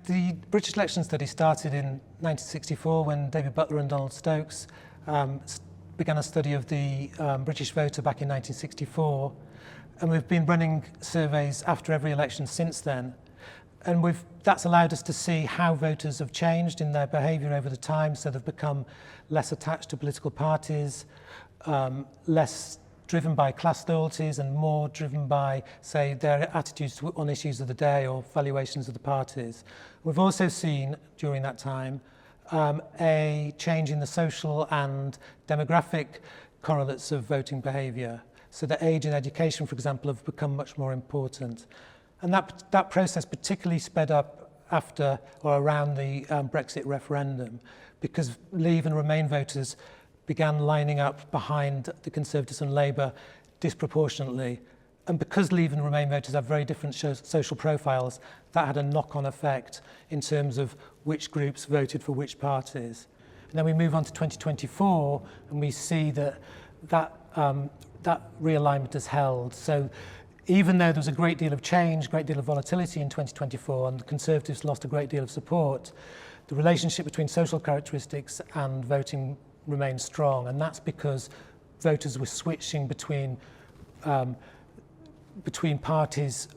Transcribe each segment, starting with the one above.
The British election study started in 1964 when David Butler and Donald Stokes began a study of the British voter back in 1964. And we've been running surveys after every election since then. And that's allowed us to see how voters have changed in their behaviour over the time. So they've become less attached to political parties, less driven by class loyalties and more driven by, say, their attitudes on issues of the day or valuations of the parties. We've also seen, during that time, a change in the social and demographic correlates of voting behaviour. So that age and education, for example, have become much more important. And that process particularly sped up after or around the Brexit referendum, because Leave and Remain voters began lining up behind the Conservatives and Labour disproportionately. And because Leave and Remain voters have very different social profiles, that had a knock-on effect in terms of which groups voted for which parties. And then we move on to 2024, and we see that realignment has held. So even though there was a great deal of change, great deal of volatility in 2024, and the Conservatives lost a great deal of support, the relationship between social characteristics and voting remained strong. And that's because voters were switching between parties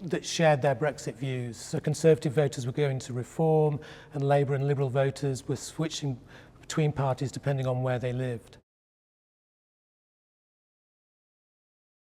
that shared their Brexit views. So Conservative voters were going to Reform, and Labour and Liberal voters were switching between parties depending on where they lived.